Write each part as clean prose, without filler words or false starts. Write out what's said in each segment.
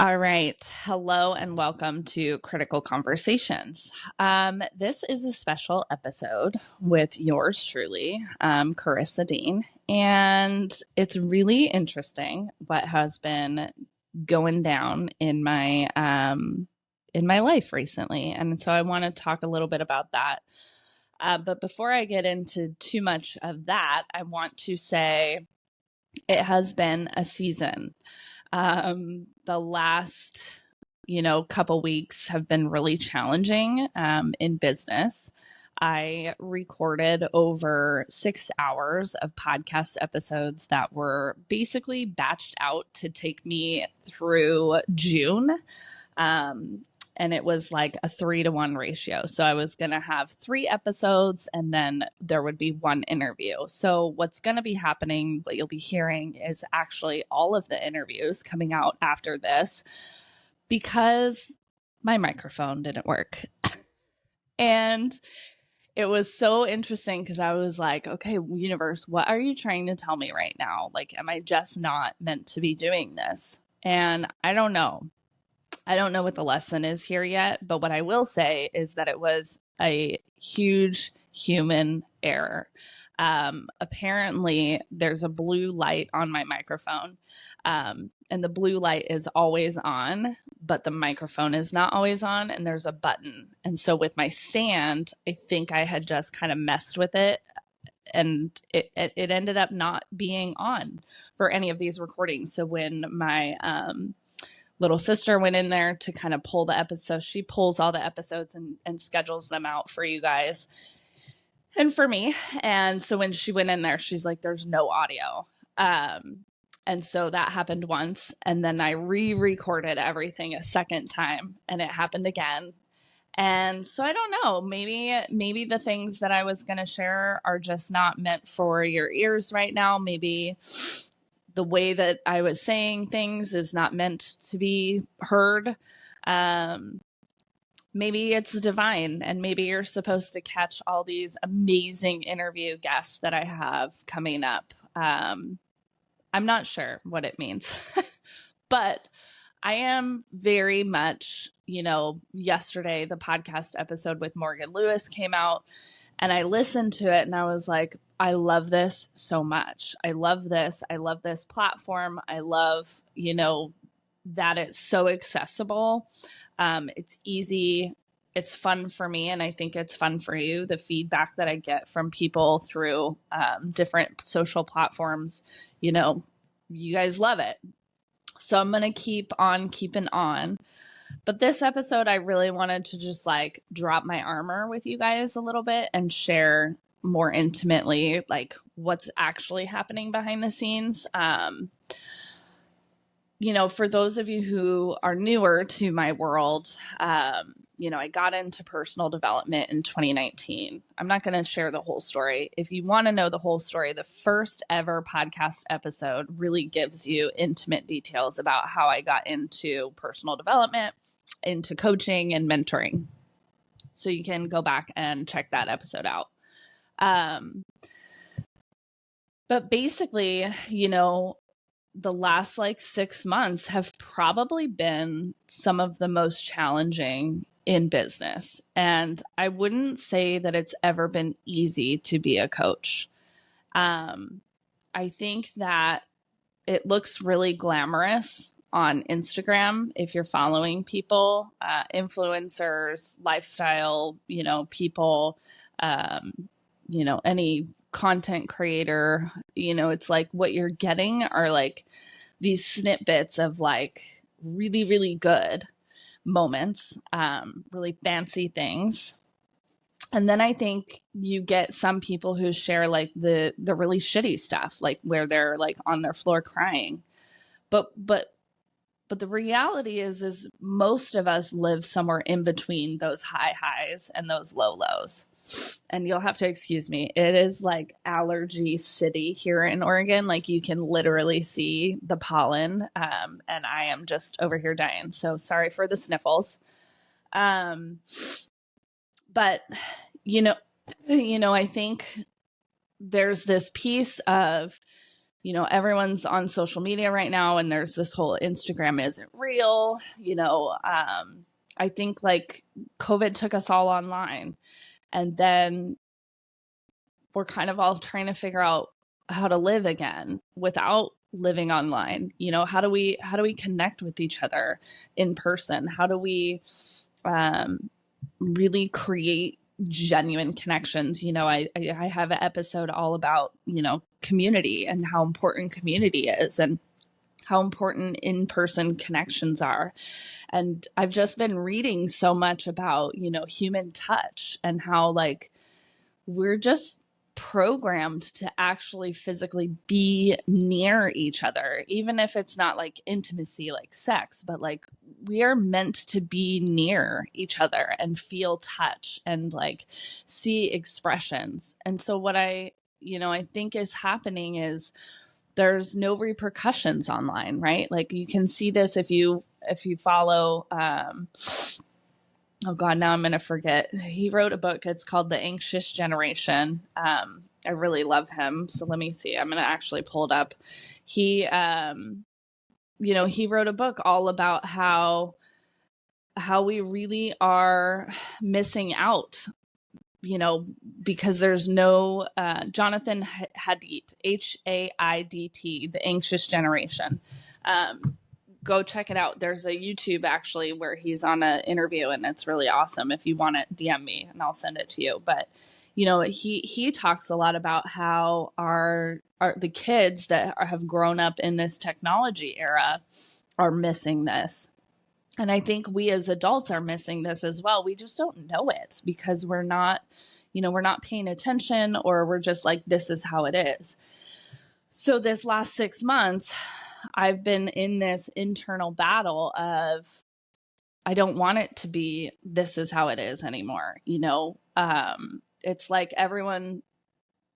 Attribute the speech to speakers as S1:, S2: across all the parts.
S1: All right. Hello and welcome to Critical Conversations. This is a special episode with yours truly, Karissa Dean. And it's really interesting what has been going down in my life recently. And so I want to talk a little bit about that. But before I get into too much of that, I want to say it has been a season. The last, couple weeks have been really challenging in business. I recorded over 6 hours of podcast episodes that were basically batched out to take me through June. And it was like a 3-to-1 ratio. So I was going to have 3 episodes and then there would be 1 interview. So what's going to be happening, what you'll be hearing is actually all of the interviews coming out after this because my microphone didn't work. And it was so interesting because I was like, okay, universe, what are you trying to tell me right now? Like, am I just not meant to be doing this? And I don't know. I don't know what the lesson is here yet, but what I will say is that it was a huge human error. Apparently, there's a blue light on my microphone, and the blue light is always on, but the microphone is not always on, and there's a button. And so with my stand, I think I had just kind of messed with it, and it ended up not being on for any of these recordings. So when my little sister went in there to kind of pull the episodes. She pulls all the episodes and schedules them out for you guys and for me. And so when she went in there, she's like, there's no audio. And so that happened once. And then I re-recorded everything a second time and it happened again. And so I don't know, maybe the things that I was going to share are just not meant for your ears right now. Maybe the way that I was saying things is not meant to be heard. Maybe it's divine, and maybe you're supposed to catch all these amazing interview guests that I have coming up. I'm not sure what it means, but I am very much, yesterday, the podcast episode with Morgan Lewis came out and I listened to it and I was like, I love this so much. I love this. I love this platform. I love, that it's so accessible. It's easy. It's fun for me. And I think it's fun for you. The feedback that I get from people through different social platforms, you guys love it. So I'm going to keep on keeping on. But this episode, I really wanted to just like drop my armor with you guys a little bit and share more intimately like what's actually happening behind the scenes. For those of you who are newer to my world, I got into personal development in 2019. I'm not going to share the whole story. If you want to know the whole story, the first ever podcast episode really gives you intimate details about how I got into personal development, into coaching and mentoring. So you can go back and check that episode out. But basically, the last like 6 months have probably been some of the most challenging in business. And I wouldn't say that it's ever been easy to be a coach. I think that it looks really glamorous on Instagram if you're following people, influencers, lifestyle, people, any content creator, it's like what you're getting are like these snippets of like really, really good moments, really fancy things. And then I think you get some people who share like the really shitty stuff, like where they're like on their floor crying. But the reality is most of us live somewhere in between those high highs and those low lows. And you'll have to excuse me. It is like allergy city here in Oregon. Like you can literally see the pollen. And I am just over here dying. So sorry for the sniffles. But I think there's this piece of everyone's on social media right now, and there's this whole Instagram isn't real. I think like COVID took us all online, and then we're kind of all trying to figure out how to live again without living online. How do we connect with each other in person? How do we really create genuine connections? I have an episode all about, community and how important community is and how important in-person connections are. And I've just been reading so much about, human touch and how like we're just programmed to actually physically be near each other, even if it's not like intimacy like sex, but like we are meant to be near each other and feel touch and like see expressions. And so what I think is happening is there's no repercussions online, right? Like you can see this if you follow oh God, now I'm going to forget. He wrote a book. It's called The Anxious Generation. I really love him. So let me see. I'm going to actually pull it up. He wrote a book all about how we really are missing out, because there's no Jonathan Haidt, Haidt, The Anxious Generation. Go check it out. There's a YouTube actually where he's on an interview, and it's really awesome. If you want it, DM me and I'll send it to you. But he talks a lot about how the kids that have grown up in this technology era are missing this. And I think we as adults are missing this as well. We just don't know it because we're not paying attention, or we're just like, this is how it is. So this last 6 months, I've been in this internal battle of, I don't want it to be, this is how it is anymore. It's like everyone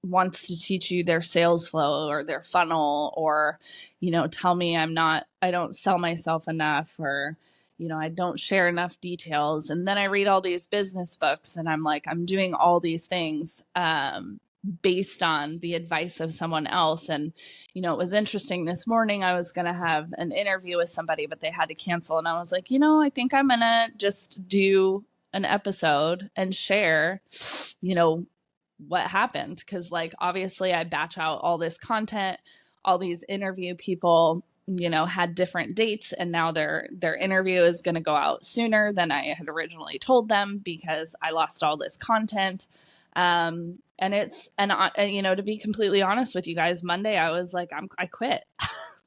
S1: wants to teach you their sales flow or their funnel, or, tell me I don't sell myself enough, or, I don't share enough details. And then I read all these business books and I'm like, I'm doing all these things, based on the advice of someone else. And, it was interesting. This morning I was going to have an interview with somebody, but they had to cancel. And I was like, I think I'm going to just do an episode and share, what happened. Cause like, obviously I batch out all this content, all these interview people, had different dates, and now their interview is going to go out sooner than I had originally told them because I lost all this content. And to be completely honest with you guys, Monday I was like, I quit.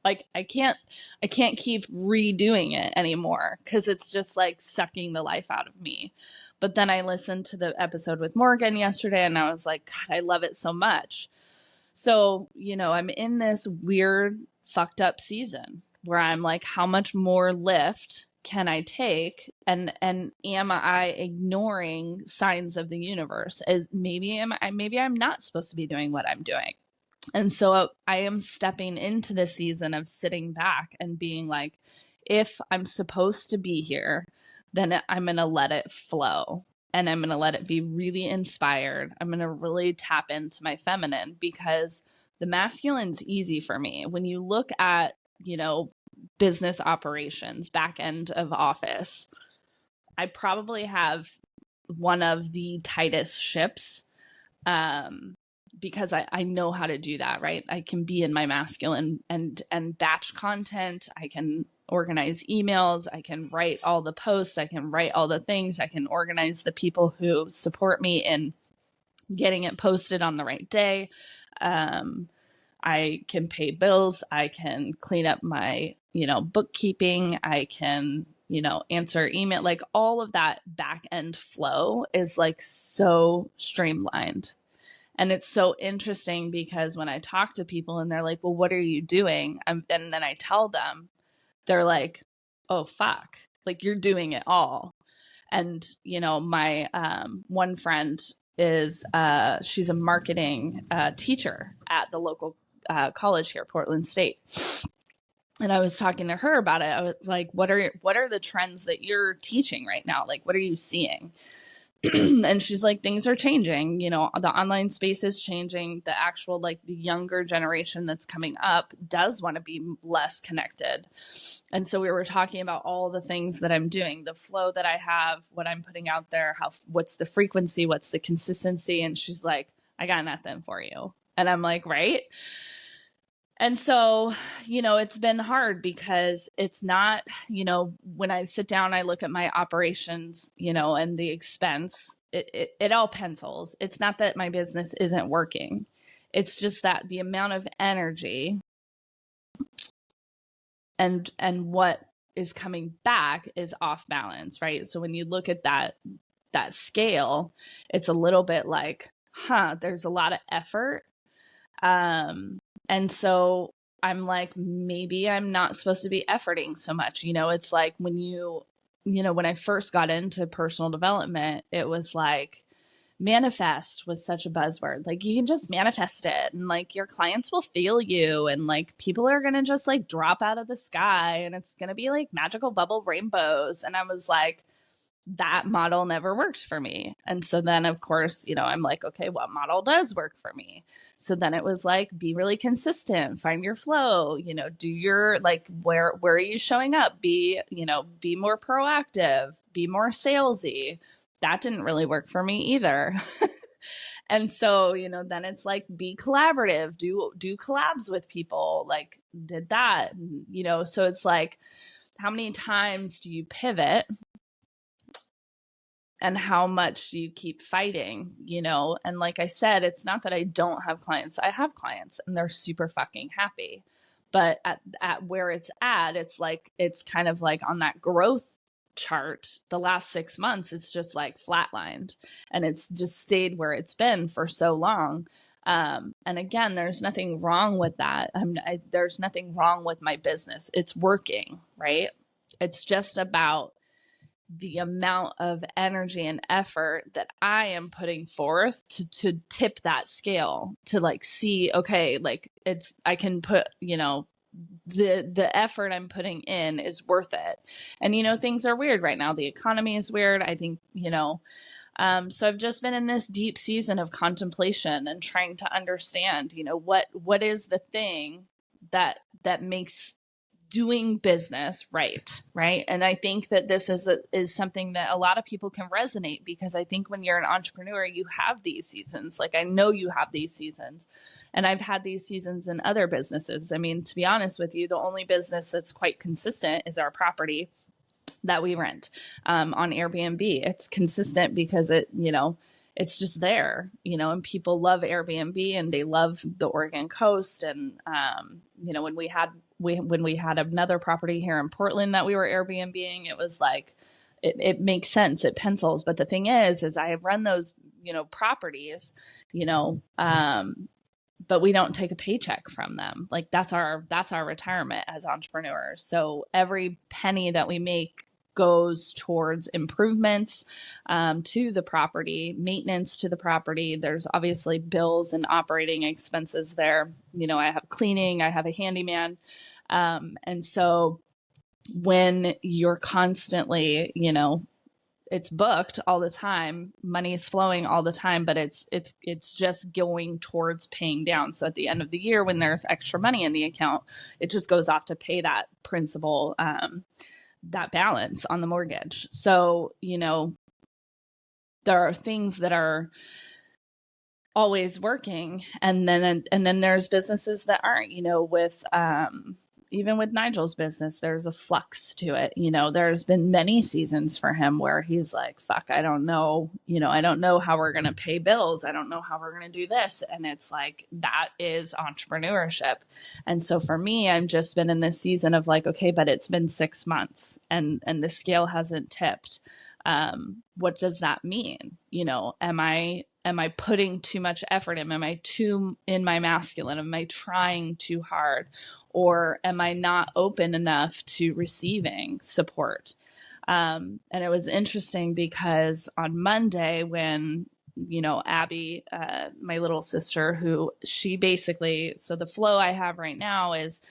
S1: Like I can't keep redoing it anymore because it's just like sucking the life out of me. But then I listened to the episode with Morgan yesterday and I was like, God, I love it so much. So, I'm in this weird fucked up season where I'm like, how much more lift can I take? And am I ignoring signs of the universe? As maybe I'm not supposed to be doing what I'm doing. And so I am stepping into this season of sitting back and being like, if I'm supposed to be here, then I'm going to let it flow. And I'm going to let it be really inspired. I'm going to really tap into my feminine, because the masculine's easy for me. When you look at, business operations, back end of office, I probably have one of the tightest ships, because I know how to do that, right? I can be in my masculine and batch content. I can organize emails. I can write all the posts. I can write all the things. I can organize the people who support me in getting it posted on the right day. I can pay bills. I can clean up my, bookkeeping. I can, answer email. Like all of that back end flow is like so streamlined. And it's so interesting because when I talk to people and they're like, well, what are you doing? And then I tell them, they're like, oh, fuck, like you're doing it all. And, my one friend is, she's a marketing teacher at the local college here, Portland State. And I was talking to her about it. I was like, what are the trends that you're teaching right now? Like, what are you seeing? And she's like, things are changing, the online space is changing. The actual, like, the younger generation that's coming up does want to be less connected. And so we were talking about all the things that I'm doing, the flow that I have, what I'm putting out there, what's the frequency, what's the consistency. And she's like, I got nothing for you. And I'm like, right. And so, it's been hard because it's not, when I sit down, I look at my operations, and the expense, it all pencils. It's not that my business isn't working. It's just that the amount of energy and what is coming back is off balance, right? So when you look at that scale, it's a little bit like, there's a lot of effort. And so I'm like, maybe I'm not supposed to be efforting so much. It's like when I first got into personal development, it was like, manifest was such a buzzword. Like, you can just manifest it, and like your clients will feel you, and like people are going to just like drop out of the sky, and it's going to be like magical bubble rainbows. And I was like, that model never worked for me. And so then, of course, I'm like, okay, what model does work for me? So then it was like, be really consistent, find your flow, do your, like, where are you showing up? Be more proactive, be more salesy. That didn't really work for me either. And so, then it's like, be collaborative, do collabs with people, like, did that, so it's like, how many times do you pivot? And how much do you keep fighting, And like I said, it's not that I don't have clients. I have clients and they're super fucking happy. But at where it's at, it's like, it's kind of like on that growth chart, the last 6 months, it's just like flatlined, and it's just stayed where it's been for so long. And again, there's nothing wrong with that. There's nothing wrong with my business. It's working, right? It's just about the amount of energy and effort that I am putting forth to tip that scale, to like see, okay, like I can put, the effort I'm putting in is worth it. And, things are weird right now. The economy is weird. I think, so I've just been in this deep season of contemplation and trying to understand, what is the thing that makes doing business right. And I think that this is something that a lot of people can resonate, because I think when you're an entrepreneur, you have these seasons. Like, I know you have these seasons, and I've had these seasons in other businesses. I mean, to be honest with you, the only business that's quite consistent is our property that we rent on Airbnb. It's consistent because it's just there, and people love Airbnb and they love the Oregon coast. And, when we had another property here in Portland that we were Airbnb-ing, it was like, it makes sense. It pencils. But the thing is I run those, properties, but we don't take a paycheck from them. Like, that's our retirement as entrepreneurs. So every penny that we make goes towards improvements to the property, maintenance to the property. There's obviously bills and operating expenses there. I have cleaning, I have a handyman. And so when you're constantly, it's booked all the time, money is flowing all the time, but it's just going towards paying down. So at the end of the year, when there's extra money in the account, it just goes off to pay that principal, that balance on the mortgage. So, there are things that are always working. And then there's businesses that aren't, with, even with Nigel's business, there's a flux to it. There's been many seasons for him where he's like, fuck, I don't know, I don't know how we're going to pay bills. I don't know how we're going to do this. And it's like, that is entrepreneurship. And so for me, I've just been in this season of like, okay, but it's been 6 months and the scale hasn't tipped. What does that mean? Am I putting too much effort in? Am I too in my masculine? Am I trying too hard? Or am I not open enough to receiving support? And it was interesting because on Monday when, Abby, my little sister, who she basically, so the flow I have right now is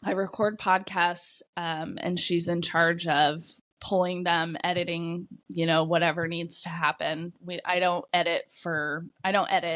S1: I record podcasts, and she's in charge of pulling them, editing, whatever needs to happen. I don't edit.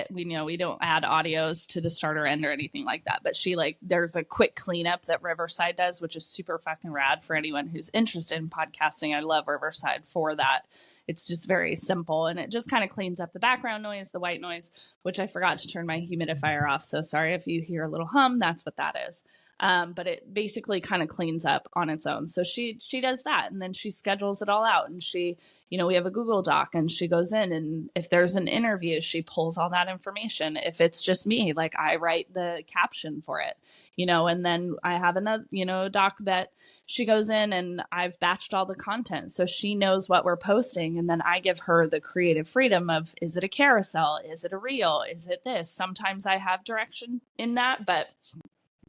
S1: We don't add audios to the starter end or anything like that. But there's a quick cleanup that Riverside does, which is super fucking rad for anyone who's interested in podcasting. I love Riverside for that. It's just very simple, and it just kind of cleans up the background noise, the white noise, which I forgot to turn my humidifier off. So sorry if you hear a little hum, that's what that is. But it basically kind of cleans up on its own. So she does that, and then she schedules it all out, and we have a Google Doc, and she goes in, and if there's an interview, she pulls all that information. If it's just me, I write the caption for it, and then I have another, doc that she goes in, and I've batched all the content. So she knows what we're posting, and then I give her the creative freedom of, is it a carousel? Is it a reel? Is it this? Sometimes I have direction in that, but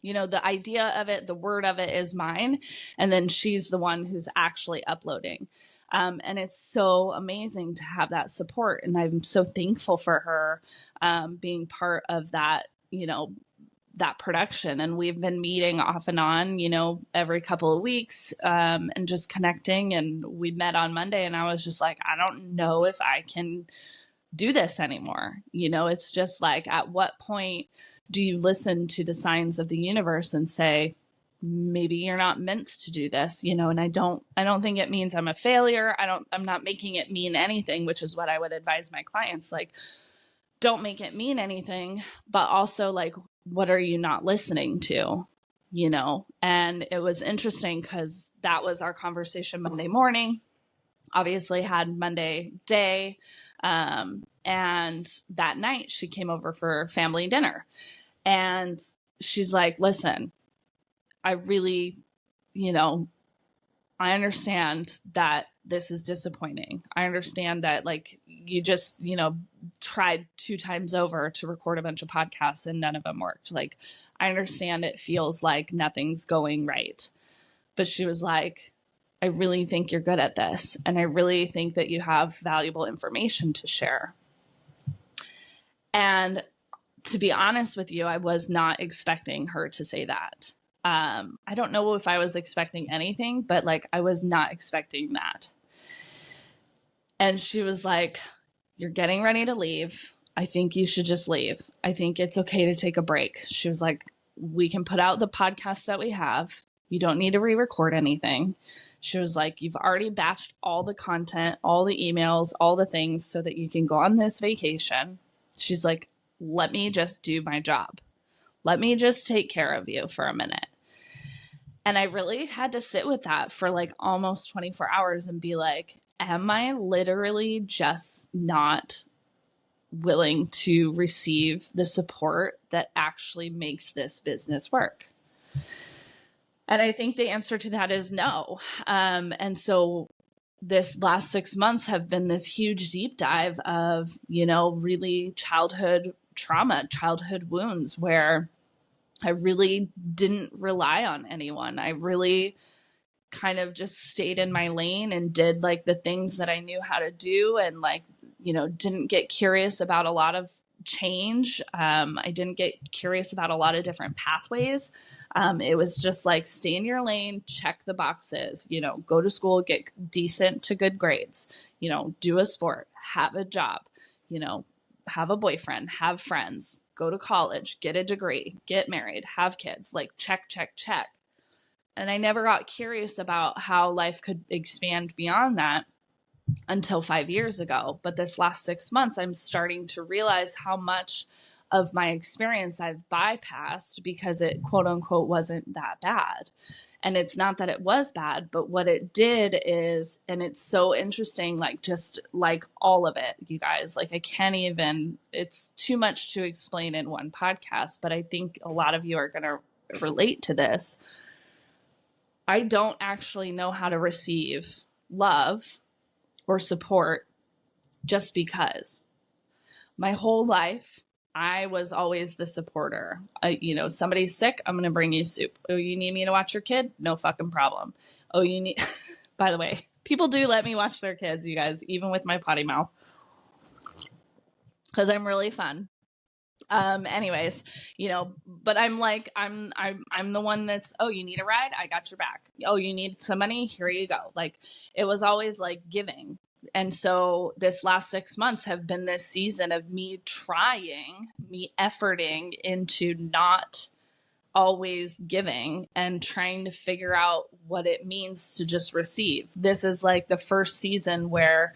S1: the idea of it, the word of it is mine. And then she's the one who's actually uploading. And it's so amazing to have that support. And I'm so thankful for her being part of that, that production. And we've been meeting off and on, every couple of weeks and just connecting. And we met on Monday, and I was just like, I don't know if I can do this anymore. It's just at what point do you listen to the signs of the universe and say, maybe you're not meant to do this, and I don't think it means I'm a failure. I'm not making it mean anything, which is what I would advise my clients. Don't make it mean anything, but also what are you not listening to? And it was interesting because that was our conversation Monday morning. Obviously had Monday day. And that night she came over for family dinner, and she's like, listen, I really, I understand that this is disappointing. I understand that you just, tried 2 times over to record a bunch of podcasts and none of them worked. I understand it feels like nothing's going right. But she was like, I really think you're good at this. And I really think that you have valuable information to share. And to be honest with you, I was not expecting her to say that. I don't know if I was expecting anything, but I was not expecting that. And she was like, you're getting ready to leave. I think you should just leave. I think it's okay to take a break. She was like, we can put out the podcast that we have. You don't need to re-record anything. She was like, you've already batched all the content, all the emails, all the things so that you can go on this vacation. She's like, let me just do my job. Let me just take care of you for a minute. And I really had to sit with that for almost 24 hours and be like, am I literally just not willing to receive the support that actually makes this business work? And I think the answer to that is no. And so this last 6 months have been this huge deep dive of, really childhood trauma, childhood wounds, where I really didn't rely on anyone. I really kind of just stayed in my lane and did the things that I knew how to do, and didn't get curious about a lot of change. I didn't get curious about a lot of different pathways. It was just stay in your lane, check the boxes, go to school, get decent to good grades, do a sport, have a job, have a boyfriend, have friends, go to college, get a degree, get married, have kids, check, check, check. And I never got curious about how life could expand beyond that until 5 years ago. But this last 6 months, I'm starting to realize how much of my experience I've bypassed because it, quote unquote, wasn't that bad. And it's not that it was bad, but what it did is, and it's so interesting, just all of it, you guys, I can't even, it's too much to explain in one podcast, but I think a lot of you are going to relate to this. I don't actually know how to receive love or support just because. My whole life, I was always the supporter. Somebody's sick, I'm going to bring you soup. Oh, you need me to watch your kid? No fucking problem. Oh, you need, by the way, people do let me watch their kids, you guys, even with my potty mouth, because I'm really fun. Anyways, but I'm like, I'm the one that's, oh, you need a ride? I got your back. Oh, you need some money? Here you go. Like, it was always like giving. And so this last 6 months have been this season of me efforting into not always giving and trying to figure out what it means to just receive. This is like the first season where,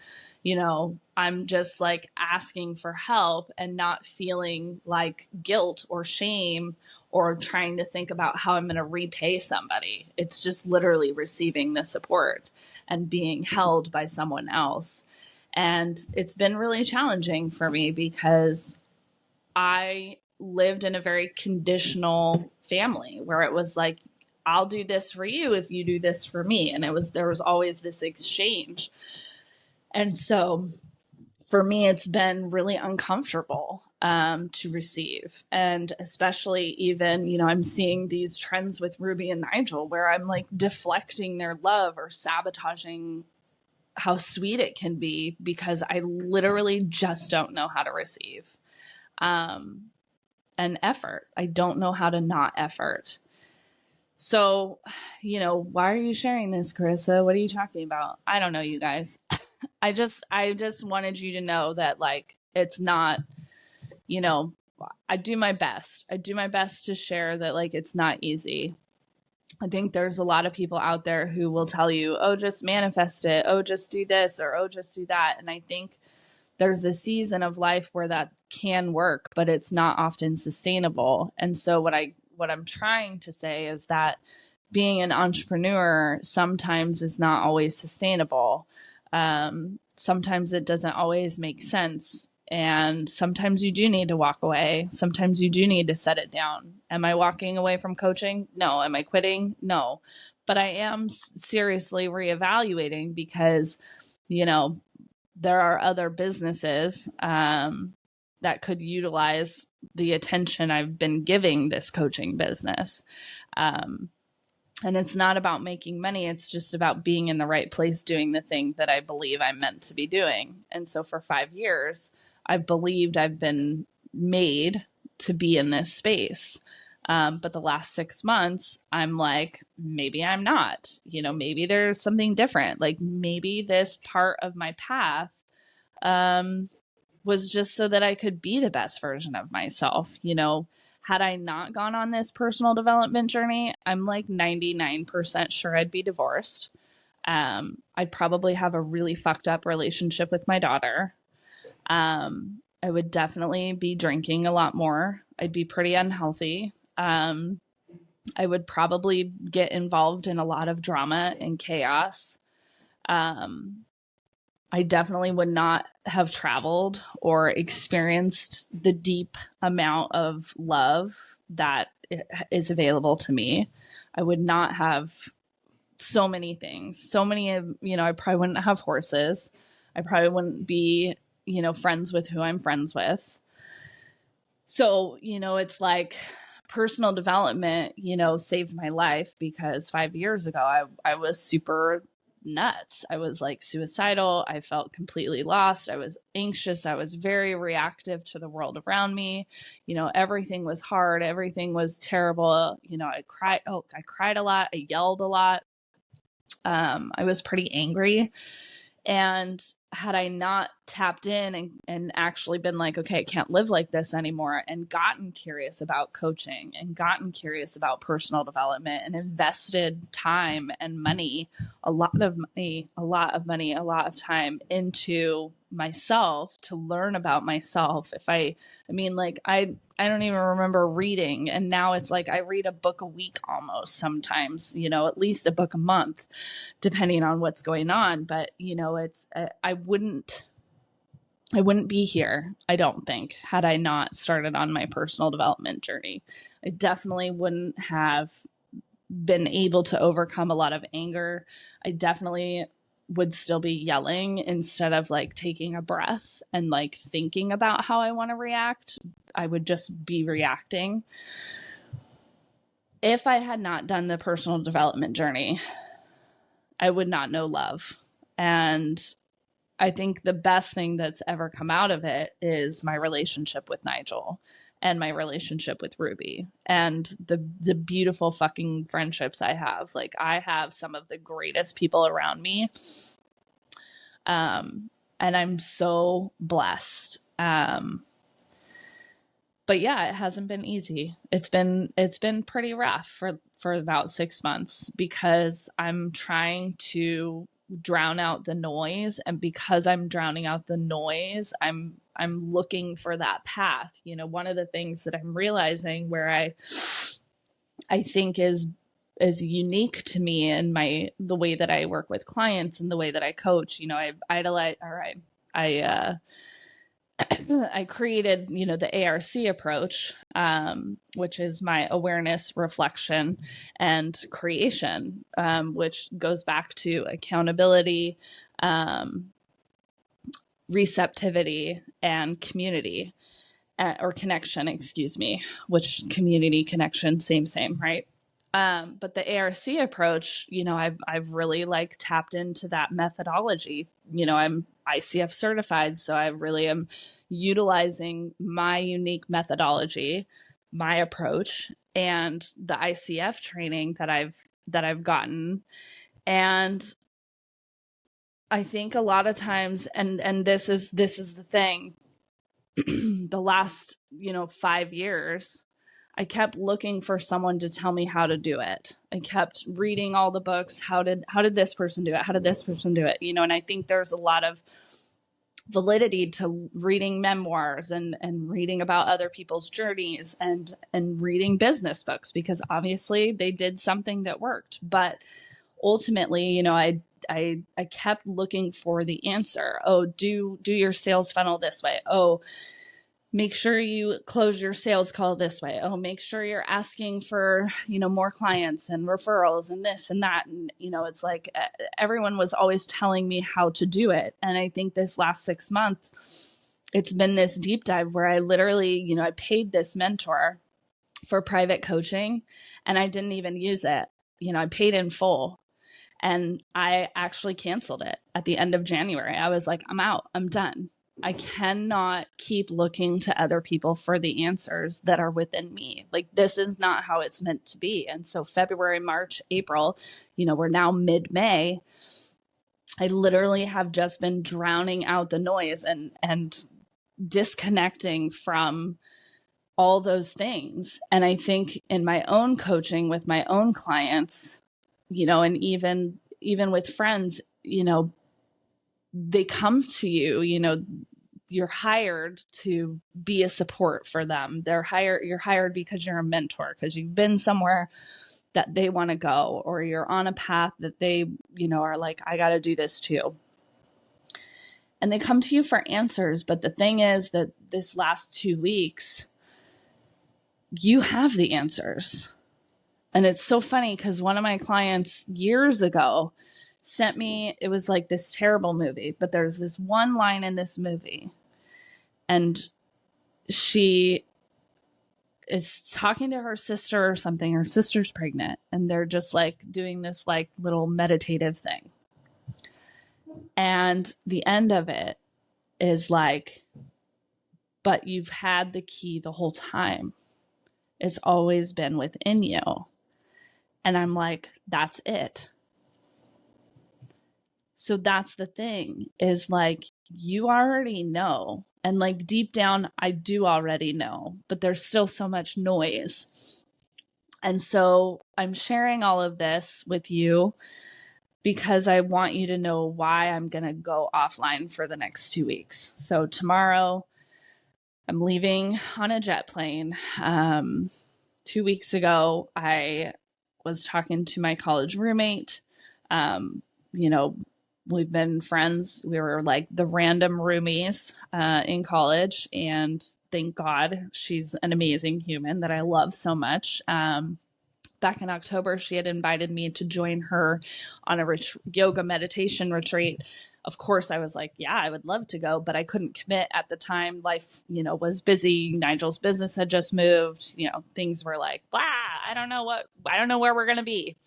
S1: I'm just like asking for help and not feeling like guilt or shame or trying to think about how I'm going to repay somebody. It's just literally receiving the support and being held by someone else. And it's been really challenging for me because I lived in a very conditional family where it was like, I'll do this for you if you do this for me. And there was always this exchange. And so for me, it's been really uncomfortable to receive. And especially even, I'm seeing these trends with Ruby and Nigel where I'm like deflecting their love or sabotaging how sweet it can be because I literally just don't know how to receive. And effort. I don't know how to not effort. So, why are you sharing this, Karissa? What are you talking about? I don't know, you guys. I just wanted you to know that like, it's not, I do my best. I do my best to share that like, it's not easy. I think there's a lot of people out there who will tell you, oh, just manifest it. Oh, just do this or, oh, just do that. And I think there's a season of life where that can work, but it's not often sustainable. And so what I'm trying to say is that being an entrepreneur sometimes is not always sustainable. Sometimes it doesn't always make sense. And sometimes you do need to walk away. Sometimes you do need to set it down. Am I walking away from coaching? No. Am I quitting? No. But I am seriously reevaluating because, there are other businesses that could utilize the attention I've been giving this coaching business. And it's not about making money. It's just about being in the right place, doing the thing that I believe I'm meant to be doing. And so for 5 years, I've believed I've been made to be in this space. But the last 6 months, I'm like, maybe I'm not, maybe there's something different. Like maybe this part of my path was just so that I could be the best version of myself. Had I not gone on this personal development journey, I'm like 99% sure I'd be divorced. I'd probably have a really fucked up relationship with my daughter. I would definitely be drinking a lot more. I'd be pretty unhealthy. I would probably get involved in a lot of drama and chaos. I definitely would not have traveled or experienced the deep amount of love that is available to me. I would not have so many things. So many of, I probably wouldn't have horses. I probably wouldn't be, friends with who I'm friends with. So, it's like personal development, saved my life because 5 years ago, I was super nuts. I was like suicidal. I felt completely lost. I was anxious. I was very reactive to the world around me. Everything was hard. Everything was terrible. I cried a lot. I yelled a lot. I was pretty angry. And had I not tapped in and actually been like, okay, I can't live like this anymore, and gotten curious about coaching and gotten curious about personal development and invested time and money, a lot of time into myself to learn about myself. I don't even remember reading. And now it's like I read a book a week almost sometimes, at least a book a month, depending on what's going on. But, I wouldn't be here, I don't think, had I not started on my personal development journey. I definitely wouldn't have been able to overcome a lot of anger. I definitely would still be yelling instead of like taking a breath and like thinking about how I want to react. I would just be reacting. If I had not done the personal development journey, I would not know love. And I think the best thing that's ever come out of it is my relationship with Nigel. and my relationship with Ruby and the beautiful fucking friendships I have. Like, I have some of the greatest people around me. And I'm so blessed. But yeah, it hasn't been easy. It's been pretty rough for about 6 months because I'm trying to drown out the noise, and because I'm drowning out the noise, I'm looking for that path. You know, one of the things that I'm realizing where I think is unique to me and the way that I work with clients and the way that I coach. You know, I created, you know, the ARC approach, which is my awareness, reflection, and creation, which goes back to accountability, receptivity, and community, or connection, excuse me, which community, connection, same, right? But the ARC approach, you know, I've really like tapped into that methodology. You know, I'm ICF certified, so I really am utilizing my unique methodology, my approach, and the ICF training that I've gotten. And I think a lot of times, and this is the thing, the last, you know, 5 years, I kept looking for someone to tell me how to do it. I kept reading all the books. How did this person do it? How did this person do it? You know, and I think there's a lot of validity to reading memoirs and reading about other people's journeys and reading business books, because obviously they did something that worked. But ultimately, you know, I kept looking for the answer. Oh, do your sales funnel this way. Oh, make sure you close your sales call this way. Oh, make sure you're asking for, you know, more clients and referrals and this and that. And, you know, it's like everyone was always telling me how to do it. And I think this last 6 months, it's been this deep dive where I literally, you know, I paid this mentor for private coaching and I didn't even use it. You know, I paid in full. And I actually canceled it at the end of January. I was like, I'm out. I'm done. I cannot keep looking to other people for the answers that are within me. Like, this is not how it's meant to be. And so February, March, April, you know, we're now mid-May. I literally have just been drowning out the noise and disconnecting from all those things. And I think in my own coaching with my own clients, you know, and even with friends, you know, they come to you, you know, you're hired to be a support for them. You're hired because you're a mentor, because you've been somewhere that they want to go, or you're on a path that they, you know, are like, I got to do this too. And they come to you for answers. But the thing is that this last 2 weeks, you have the answers. And it's so funny because one of my clients years ago sent me, it was like this terrible movie, but there's this one line in this movie, and she is talking to her sister or something. Her sister's pregnant, and they're just like doing this like little meditative thing. And the end of it is like, but you've had the key the whole time. It's always been within you. And I'm like, that's it. So that's the thing, is like, you already know. And like deep down, I do already know, but there's still so much noise. And so I'm sharing all of this with you because I want you to know why I'm going to go offline for the next 2 weeks. So tomorrow I'm leaving on a jet plane. 2 weeks ago, I was talking to my college roommate. You know, we've been friends. We were like the random roomies in college. And thank God she's an amazing human that I love so much. Back in October, she had invited me to join her on a yoga meditation retreat. Of course, I was like, yeah, I would love to go, but I couldn't commit at the time. Life, you know, was busy. Nigel's business had just moved. You know, things were like, blah, I don't know where we're going to be.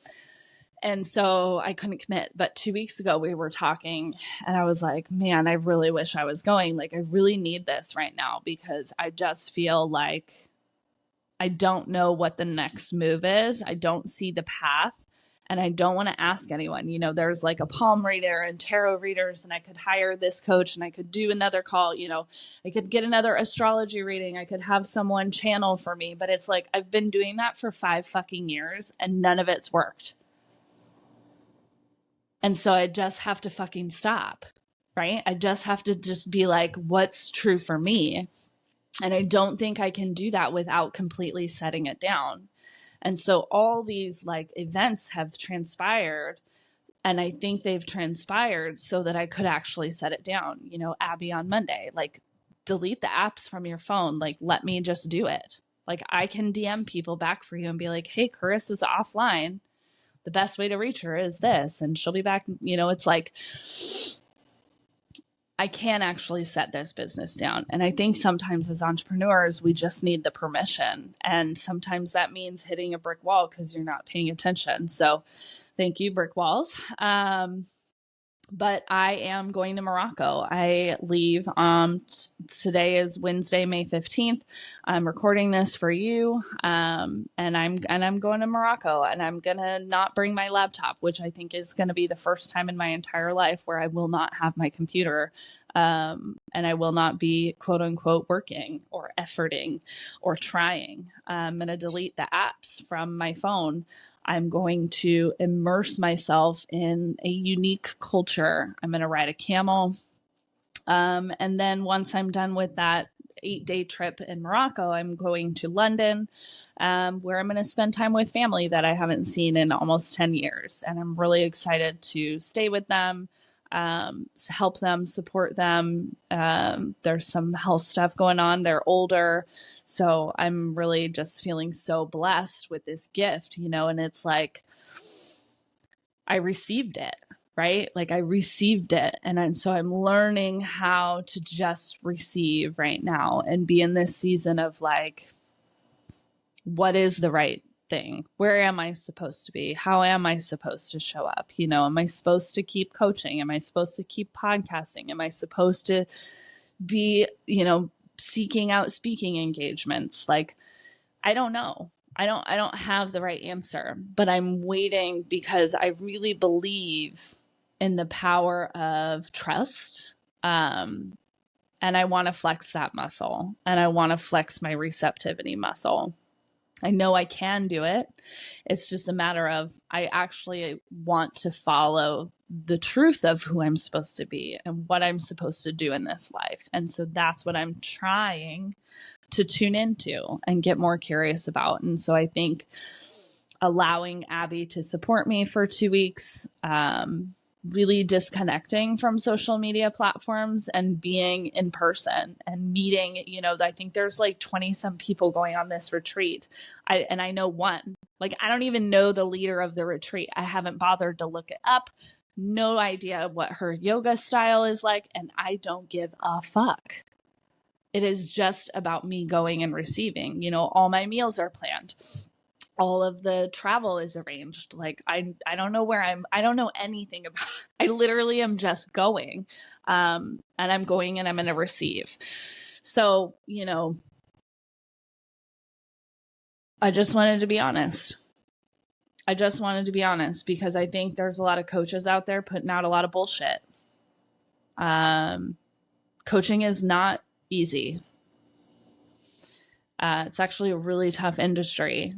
S1: And so I couldn't commit. But 2 weeks ago we were talking and I was like, man, I really wish I was going. Like, I really need this right now because I just feel like I don't know what the next move is. I don't see the path. And I don't want to ask anyone. You know, there's like a palm reader and tarot readers, and I could hire this coach and I could do another call. You know, I could get another astrology reading. I could have someone channel for me. But it's like, I've been doing that for 5 fucking years and none of it's worked. And so I just have to fucking stop, right? I just have to just be like, what's true for me? And I don't think I can do that without completely setting it down. And so all these like events have transpired, and I think they've transpired so that I could actually set it down. You know, Abby on Monday, like, delete the apps from your phone. Like, let me just do it. Like, I can DM people back for you and be like, hey, Karissa's offline. The best way to reach her is this, and she'll be back. You know, it's like, I can actually set this business down. And I think sometimes as entrepreneurs, we just need the permission. And sometimes that means hitting a brick wall because you're not paying attention. So thank you, brick walls. But I am going to Morocco. I leave today is Wednesday, May 15th. I'm recording this for you. And I'm going to Morocco, and I'm going to not bring my laptop, which I think is going to be the first time in my entire life where I will not have my computer. And I will not be quote unquote working or efforting or trying. I'm going to delete the apps from my phone. I'm going to immerse myself in a unique culture. I'm going to ride a camel. And then once I'm done with that 8-day trip in Morocco, I'm going to London, where I'm going to spend time with family that I haven't seen in almost 10 years. And I'm really excited to stay with them, help them, support them. There's some health stuff going on. They're older. So I'm really just feeling so blessed with this gift, you know, and it's like, I received it, right? Like, I received it. And so I'm learning how to just receive right now and be in this season of like, what is the right thing? Where am I supposed to be? How am I supposed to show up? You know, am I supposed to keep coaching? Am I supposed to keep podcasting? Am I supposed to be, you know, seeking out speaking engagements? Like, I don't know. I don't have the right answer, but I'm waiting because I really believe in the power of trust. And I want to flex that muscle, and I want to flex my receptivity muscle. I know I can do it. It's just a matter of, I actually want to follow the truth of who I'm supposed to be and what I'm supposed to do in this life. And so that's what I'm trying to tune into and get more curious about. And so I think allowing Abby to support me for 2 weeks, really disconnecting from social media platforms and being in person and meeting, you know, I think there's like 20 some people going on this retreat. I know one, like, I don't even know the leader of the retreat. I haven't bothered to look it up. No idea what her yoga style is like. And I don't give a fuck. It is just about me going and receiving. You know, all my meals are planned. All of the travel is arranged. Like, I don't know where I don't know anything about, I literally am just going. And I'm going and I'm going to receive. So, you know, I just wanted to be honest. Because I think there's a lot of coaches out there putting out a lot of bullshit. Coaching is not easy. It's actually a really tough industry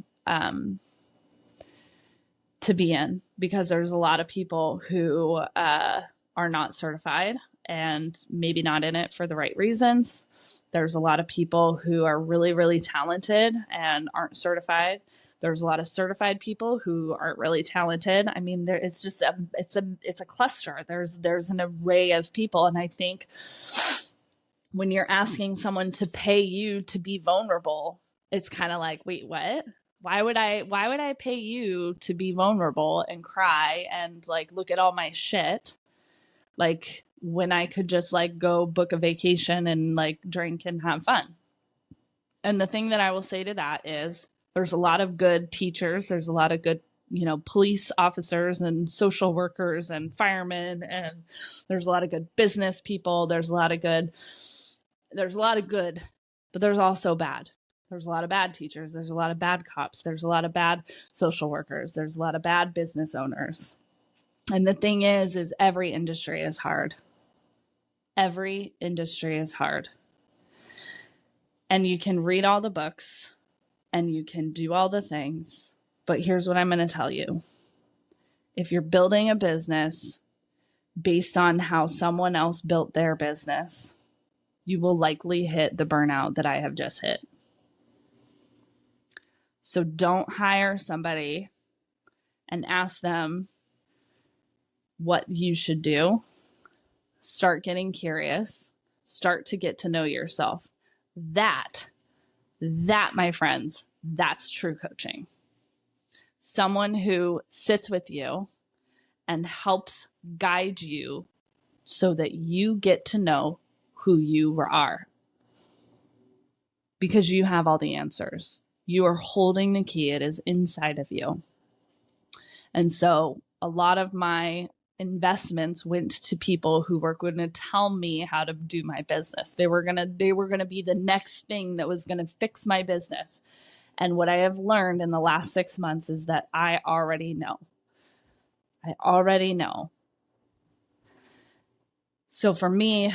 S1: to be in, because there's a lot of people who are not certified and maybe not in it for the right reasons. There's a lot of people who are really, really talented and aren't certified. There's a lot of certified people who aren't really talented. I mean, it's just it's a cluster. There's an array of people, and I think when you're asking someone to pay you to be vulnerable, it's kind of like, wait, what? Why would I pay you to be vulnerable and cry and like look at all my shit? Like, when I could just like go book a vacation and like drink and have fun. And the thing that I will say to that is, there's a lot of good teachers. There's a lot of good police officers and social workers and firemen, and there's a lot of good business people. There's a lot of good, but there's also bad. There's a lot of bad teachers. There's a lot of bad cops. There's a lot of bad social workers. There's a lot of bad business owners. And the thing is every industry is hard. Every industry is hard. And you can read all the books and you can do all the things. But here's what I'm going to tell you. If you're building a business based on how someone else built their business, you will likely hit the burnout that I have just hit. So don't hire somebody and ask them what you should do. Start getting curious. Start to get to know yourself. That, my friends, that's true coaching. Someone who sits with you and helps guide you so that you get to know who you are. Because you have all the answers. You are holding the key. It is inside of you. And so a lot of my investments went to people who were going to tell me how to do my business. They were going to be the next thing that was going to fix my business. And what I have learned in the last 6 months is that I already know. I already know. So for me,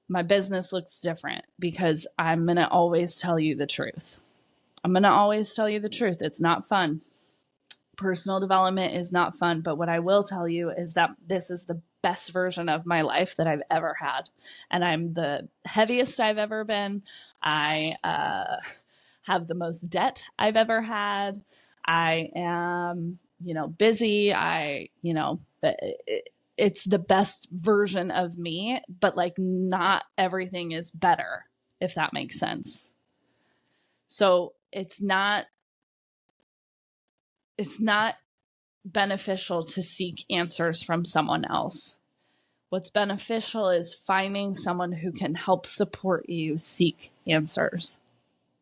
S1: my business looks different because I'm going to always tell you the truth. I'm going to always tell you the truth. It's not fun. Personal development is not fun. But what I will tell you is that this is the best version of my life that I've ever had. And I'm the heaviest I've ever been. I have the most debt I've ever had. I am, busy. It's the best version of me, but like not everything is better, if that makes sense. So it's not beneficial to seek answers from someone else. What's beneficial is finding someone who can help support you seek answers.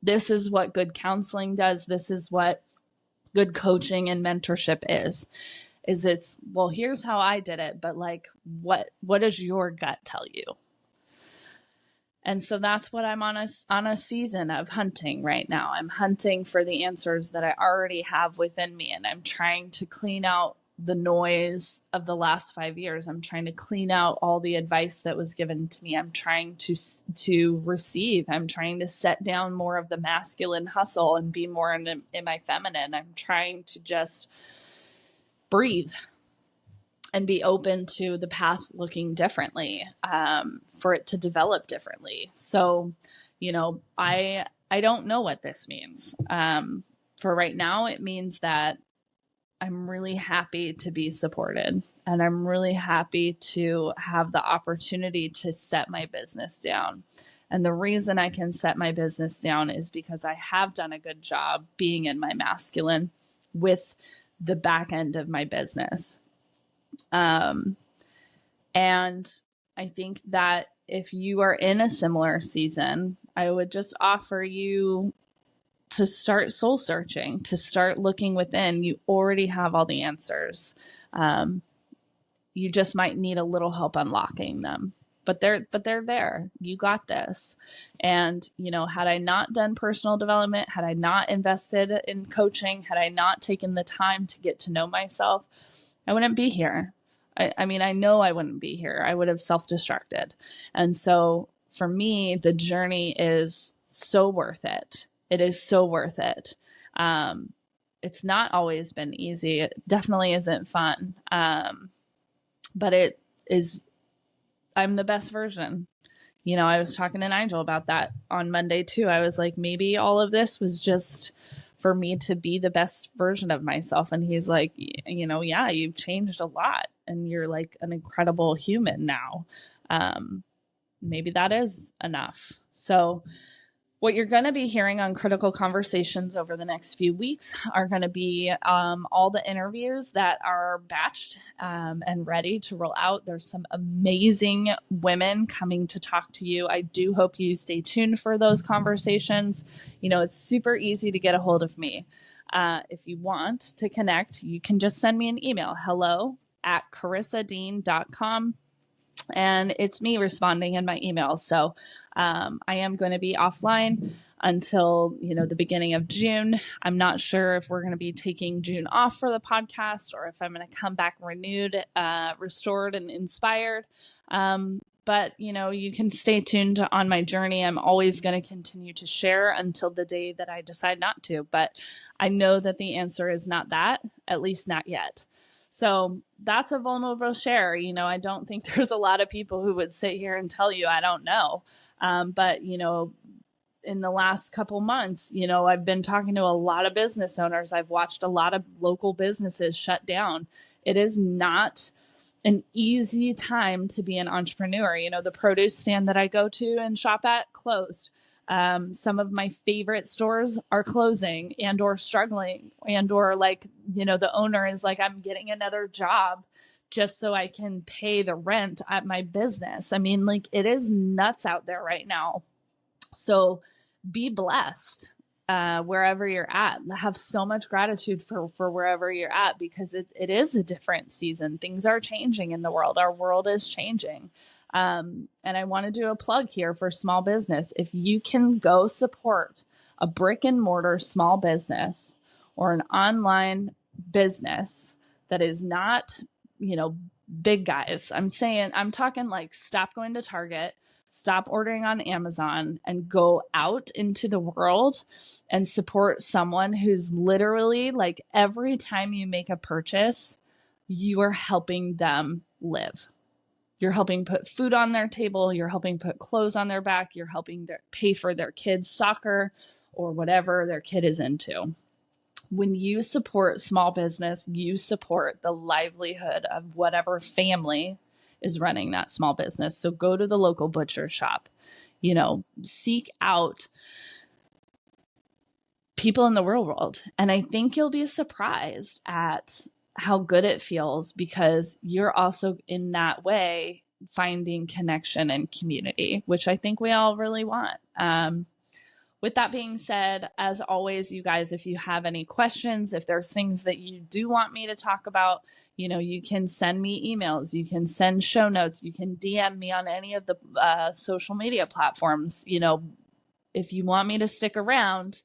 S1: This is what good counseling does. This is what good coaching and mentorship is it's, well, here's how I did it, but like, what does your gut tell you? And so that's what I'm on a season of hunting right now. I'm hunting for the answers that I already have within me. And I'm trying to clean out the noise of the last 5 years. I'm trying to clean out all the advice that was given to me. I'm trying to receive. I'm trying to set down more of the masculine hustle and be more in my feminine. I'm trying to just breathe and be open to the path looking differently, for it to develop differently. So, I don't know what this means. For right now, it means that I'm really happy to be supported, and I'm really happy to have the opportunity to set my business down. And the reason I can set my business down is because I have done a good job being in my masculine with the back end of my business. And I think that if you are in a similar season, I would just offer you to start soul searching, to start looking within. You already have all the answers. You just might need a little help unlocking them, but they're there. You got this. And, had I not done personal development, had I not invested in coaching, had I not taken the time to get to know myself, I wouldn't be here. I mean, I know I wouldn't be here. I would have self-destructed. And so for me, the journey is so worth it. It is so worth it. It's not always been easy. It definitely isn't fun. But it is, I'm the best version. I was talking to Nigel about that on Monday too. I was like, maybe all of this was just for me to be the best version of myself. And he's like, yeah, you've changed a lot and you're like an incredible human now. Maybe that is enough. So what you're going to be hearing on Critical Conversations over the next few weeks are going to be all the interviews that are batched and ready to roll out. There's some amazing women coming to talk to you. I do hope you stay tuned for those conversations. It's super easy to get a hold of me. If you want to connect, you can just send me an email, hello@karissadean.com. And it's me responding in my emails. So I am going to be offline until the beginning of June. I'm not sure if we're going to be taking June off for the podcast or if I'm going to come back renewed, restored, and inspired. But you can stay tuned on my journey. I'm always going to continue to share until the day that I decide not to. But I know that the answer is not that, at least not yet. So that's a vulnerable share. I don't think there's a lot of people who would sit here and tell you, I don't know. But in the last couple months, I've been talking to a lot of business owners. I've watched a lot of local businesses shut down. It is not an easy time to be an entrepreneur. The produce stand that I go to and shop at closed. Some of my favorite stores are closing and or struggling and or the owner is like, I'm getting another job just so I can pay the rent at my business. I mean, it is nuts out there right now. So be blessed wherever you're at. Have so much gratitude for wherever you're at, because it is a different season. Things are changing in the world. Our world is changing. And I want to do a plug here for small business. If you can go support a brick and mortar small business or an online business that is not, big guys, I'm talking stop going to Target, stop ordering on Amazon, and go out into the world and support someone who's literally every time you make a purchase, you are helping them live. You're helping put food on their table. You're helping put clothes on their back. You're helping pay for their kids' soccer or whatever their kid is into. When you support small business, you support the livelihood of whatever family is running that small business. So go to the local butcher shop, seek out people in the real world. And I think you'll be surprised at how good it feels, because you're also in that way finding connection and community, which I think we all really want. With that being said, as always, you guys, if you have any questions, if there's things that you do want me to talk about, you can send me emails, you can send show notes, you can DM me on any of the social media platforms. If you want me to stick around,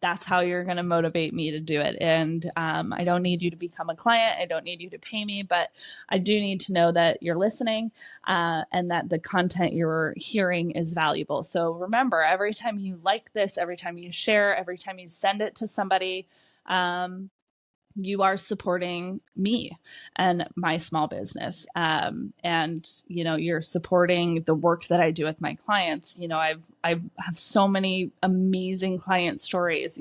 S1: that's how you're going to motivate me to do it. And I don't need you to become a client. I don't need you to pay me, but I do need to know that you're listening and that the content you're hearing is valuable. So remember, every time you like this, every time you share, every time you send it to somebody, you are supporting me and my small business. And, you're supporting the work that I do with my clients. I have so many amazing client stories.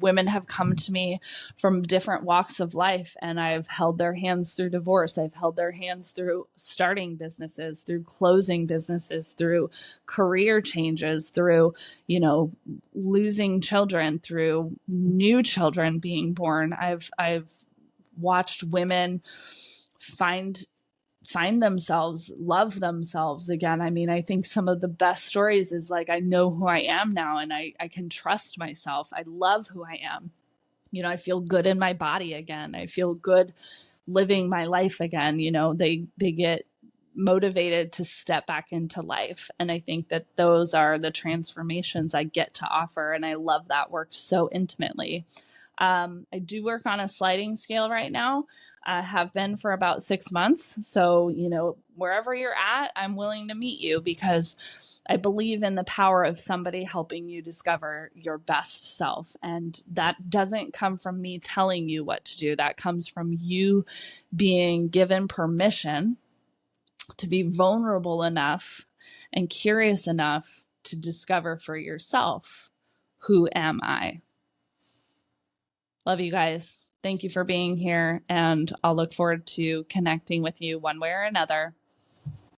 S1: Women have come to me from different walks of life, and I've held their hands through divorce. I've held their hands through starting businesses, through closing businesses, through career changes, through, losing children, through new children being born. I've watched women find themselves, love themselves again. I mean, I think some of the best stories is I know who I am now, and I can trust myself. I love who I am. I feel good in my body again. I feel good living my life again. They get motivated to step back into life. And I think that those are the transformations I get to offer. And I love that work so intimately. I do work on a sliding scale right now. I have been for about 6 months. So, wherever you're at, I'm willing to meet you, because I believe in the power of somebody helping you discover your best self. And that doesn't come from me telling you what to do. That comes from you being given permission to be vulnerable enough and curious enough to discover for yourself, who am I? Love you guys. Thank you for being here, and I'll look forward to connecting with you one way or another.